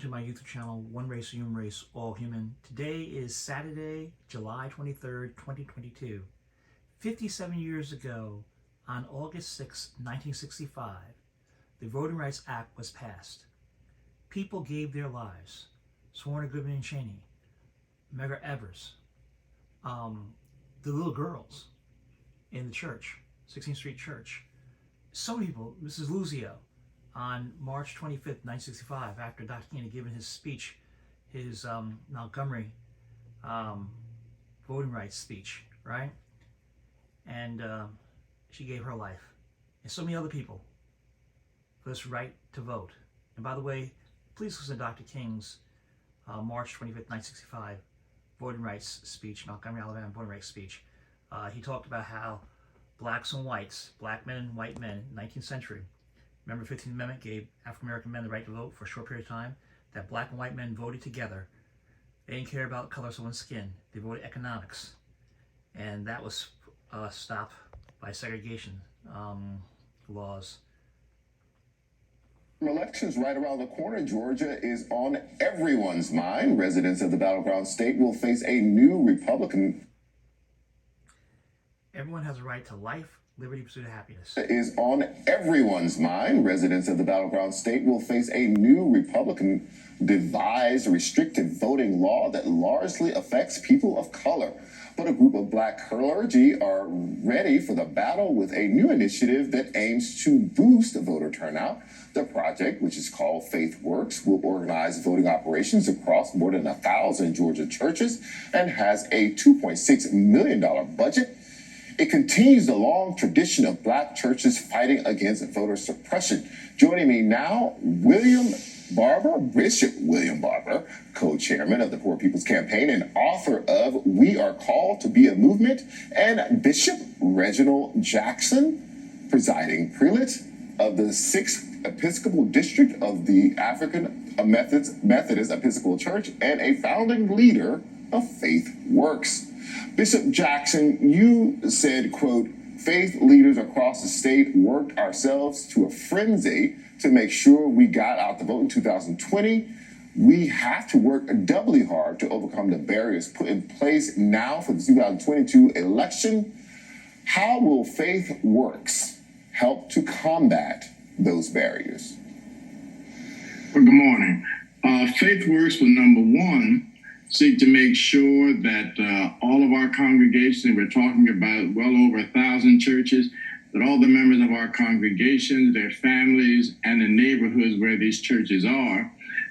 To my YouTube channel, One Race, Human Race, All Human. Today is Saturday, July 23rd, 2022. 57 years ago, on August 6, 1965, the Voting Rights Act was passed. People gave their lives. Sworn Goodman and Cheney, Medgar Evers, the little girls in the church, 16th Street Church. So many people, Mrs. Luzio, on March 25th, 1965, after Dr. King had given his speech, his Montgomery voting rights speech, right? And she gave her life. And so many other people for this right to vote. And by the way, please listen to Dr. King's March 25th, 1965 voting rights speech, Montgomery, Alabama voting rights speech. He talked about how blacks and whites, black men and white men, 19th century, remember, the 15th Amendment gave African-American men the right to vote for a short period of time, that black and white men voted together. They didn't care about the color of someone's skin. They voted economics. And that was stopped by segregation laws. Elections right around the corner. Georgia is on everyone's mind. Residents of the battleground state will face a new Republican. Everyone has a right to life, liberty, pursuit of happiness. Is on everyone's mind. Residents of the battleground state will face a new Republican devised restrictive voting law that largely affects people of color. But a group of black clergy are ready for the battle with a new initiative that aims to boost voter turnout. The project, which is called Faith Works, will organize voting operations across more than 1,000 Georgia churches and has a $2.6 million budget. It continues the long tradition of black churches fighting against voter suppression. Joining me now, Bishop William Barber, co-chairman of the Poor People's Campaign and author of We Are Called to Be a Movement, and Bishop Reginald Jackson, presiding prelate of the 6th Episcopal District of the African Methodist Episcopal Church and a founding leader of Faith Works. Bishop Jackson, you said, quote, faith leaders across the state worked ourselves to a frenzy to make sure we got out the vote in 2020. We have to work doubly hard to overcome the barriers put in place now for the 2022 election. How will Faith Works help to combat those barriers? Well, good morning. Faith Works will, number one, seek to make sure that all of our congregations, we're talking about well over 1,000 churches, that all the members of our congregations, their families, and the neighborhoods where these churches are,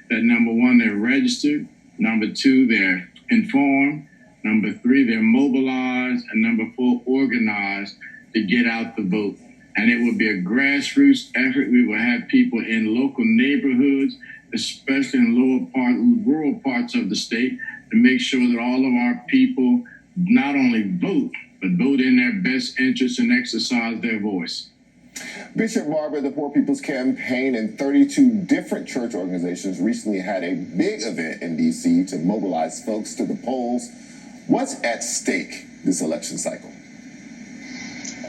that number one, they're registered, number two, they're informed, number three, they're mobilized, and number four, organized to get out the vote. And it will be a grassroots effort. We will have people in local neighborhoods, especially in rural parts of the state, to make sure that all of our people not only vote, but vote in their best interest and exercise their voice. Bishop Barber, the Poor People's Campaign and 32 different church organizations recently had a big event in D.C. to mobilize folks to the polls. What's at stake this election cycle?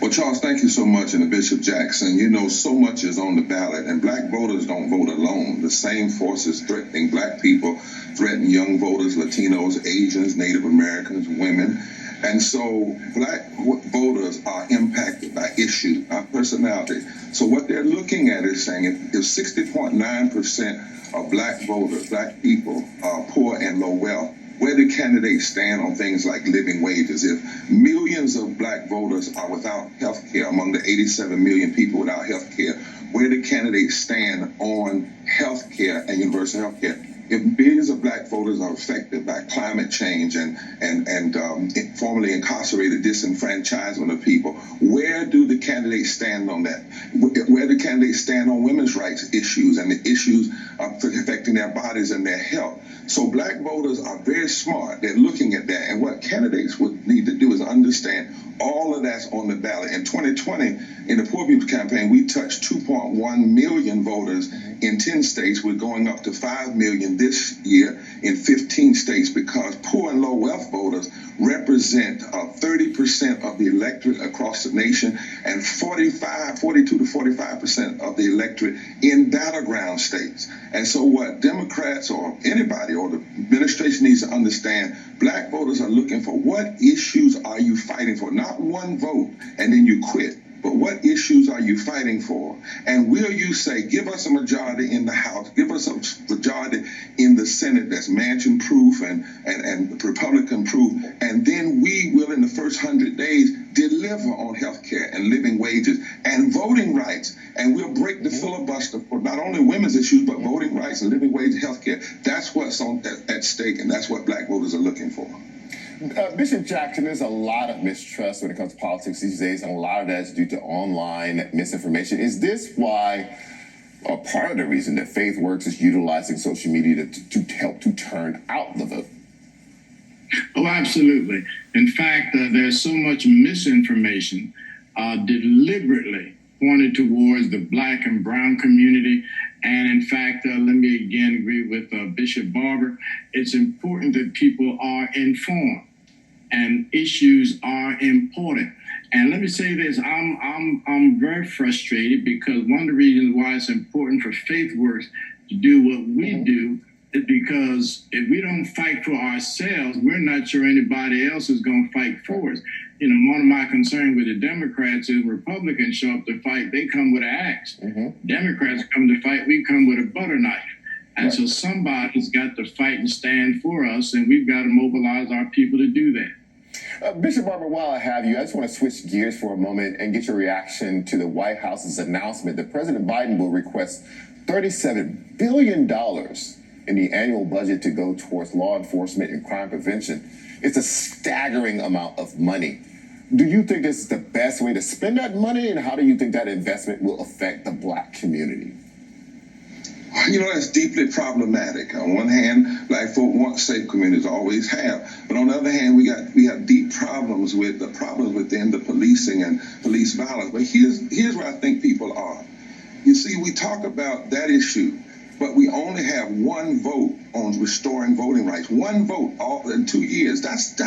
Well, Charles, thank you so much, and Bishop Jackson. You know, so much is on the ballot, and black voters don't vote alone. The same forces threatening black people threaten young voters, Latinos, Asians, Native Americans, women. And so black voters are impacted by issue, by personality. So what they're looking at is saying if 60.9% of black voters, black people, are poor and low wealth, where do candidates stand on things like living wages? If millions of black voters are without health care, among the 87 million people without health care, where do candidates stand on health care and universal health care? If billions of black voters are affected by climate change and formerly incarcerated disenfranchisement of people, where do the candidates stand on that? Where do candidates stand on women's rights issues and the issues affecting their bodies and their health? So black voters are very smart. They're looking at that. And what candidates would need to do is understand all of that's on the ballot. In 2020, in the Poor People's Campaign, we touched 2.1 million voters in 10 10 states. We're going up to 5 million this year in 15 states because poor and low wealth voters represent 30% of the electorate across the nation and 42 to 45% of the electorate in battleground states. And so what Democrats or anybody or the administration needs to understand, black voters are looking for what issues are you fighting for? Not one vote and then you quit. But what issues are you fighting for? And will you say, give us a majority in the House, give us a majority in the Senate that's Manchin-proof and Republican-proof, and then we will, in the first 100 days, deliver on health care and living wages and voting rights. And we'll break the filibuster for not only women's issues, but voting rights and living wages and health care. That's what's at stake, and that's what black voters are looking for. Bishop Jackson, there's a lot of mistrust when it comes to politics these days, and a lot of that is due to online misinformation. Is this why, or part of the reason that FaithWorks is utilizing social media to help to turn out the vote? Oh, absolutely. In fact, there's so much misinformation deliberately pointed towards the black and brown community. And in fact, let me again agree with Bishop Barber. It's important that people are informed and issues are important. And let me say this, I'm very frustrated because one of the reasons why it's important for FaithWorks to do what we do is because if we don't fight for ourselves, we're not sure anybody else is going to fight for us. You know, one of my concerns with the Democrats is Republicans show up to fight, they come with an axe. Democrats come to fight, we come with a butter knife. And so somebody's got to fight and stand for us, and we've got to mobilize our people to do that. Bishop Barber, while I have you, I just want to switch gears for a moment and get your reaction to the White House's announcement that President Biden will request $37 billion in the annual budget to go towards law enforcement and crime prevention. It's a staggering amount of money. Do you think this is the best way to spend that money, and how do you think that investment will affect the black community? You know, that's deeply problematic. On one hand, black folk want safe communities, always have. But on the other hand, we have deep problems with the problems within the policing and police violence. But here's where I think people are. You see, we talk about that issue, but we only have one vote on restoring voting rights. One vote all in 2 years. That's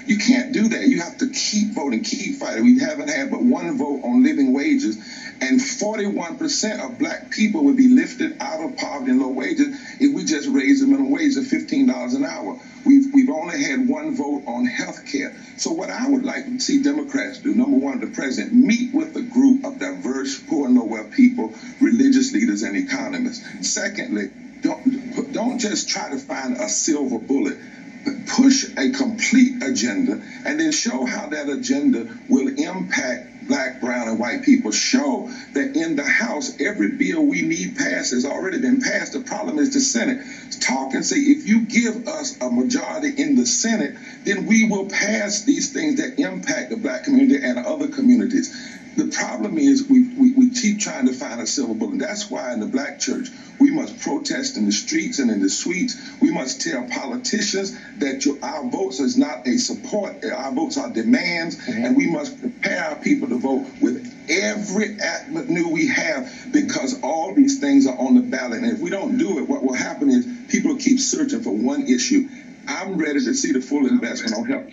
you can't do that. You have to keep voting, keep fighting. We haven't had but one vote on living wages, and 41% of black people would be lifted out of poverty and low wages if we just raised the minimum wage to $15 an hour. We've only had one vote on health care. So what I would like to see Democrats do, number one, the president meet with a group of diverse, poor and low wealth people, religious leaders and economists. Secondly, don't just try to find a silver bullet, but push a complete agenda and then show how that agenda will impact black, brown, and white people. Show that in the House, every bill we need passed has already been passed. The problem is the Senate. Talk and say, if you give us a majority in the Senate, then we will pass these things that impact the black community and other communities. The problem is we keep trying to find a silver bullet. That's why in the black church, we must protest in the streets and in the suites. We must tell politicians that our votes is not a support, our votes are demands, and we must prepare our people to vote with every avenue we have, because all these things are on the ballot. And if we don't do it, what will happen is people will keep searching for one issue. I'm ready to see the full investment on health.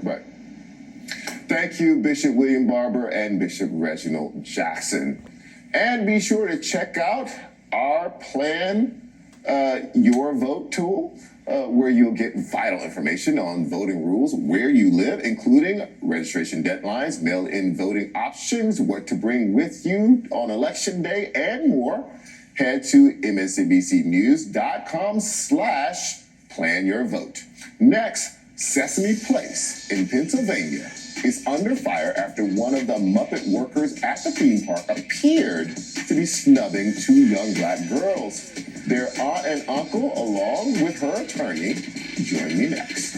Right. Thank you, Bishop William Barber and Bishop Reginald Jackson. And be sure to check out our Plan Your Vote tool, where you'll get vital information on voting rules, where you live, including registration deadlines, mail-in voting options, what to bring with you on Election Day, and more. Head to msnbcnews.com/planyourvote. Next, Sesame Place in Pennsylvania is under fire after one of the Muppet workers at the theme park appeared to be snubbing two young black girls. Their aunt and uncle, along with her attorney, join me next.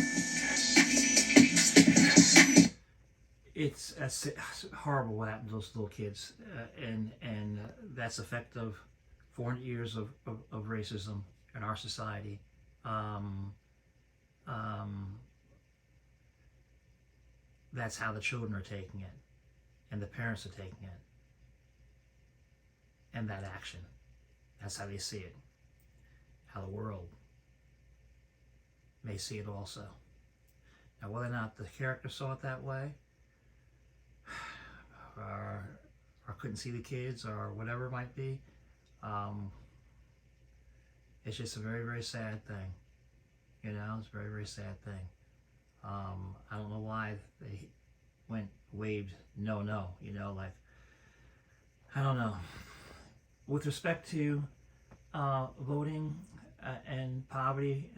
It's horrible what happened to those little kids, and that's effect of 400 years of racism in our society. That's how the children are taking it, and the parents are taking it, and that action. That's how they see it. How the world may see it also. Now, whether or not the character saw it that way, or couldn't see the kids, or whatever it might be, it's just a very, very sad thing. You know, it's a very, very sad thing. I don't know why they waved no, you know, like, I don't know. With respect to voting and poverty,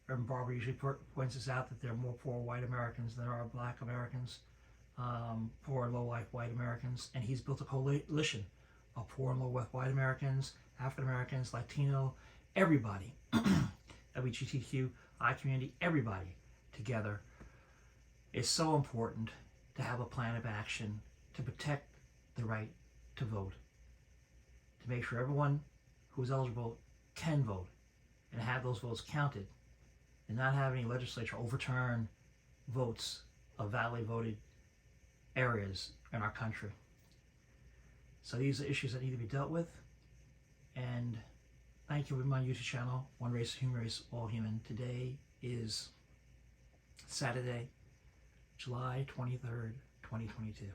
Reverend Barber usually points us out that there are more poor white Americans than there are black Americans, poor and low-life white Americans, and he's built a coalition of poor and low-life white Americans, African Americans, Latino, everybody, LGBTQI community, everybody together. It's so important to have a plan of action to protect the right to vote, to make sure everyone who's eligible can vote and have those votes counted, and not have any legislature overturn votes of validly voted areas in our country. So these are issues that need to be dealt with. And thank you for my YouTube channel, One Race, Human Race, All Human. Today is Saturday, July 23rd, 2022.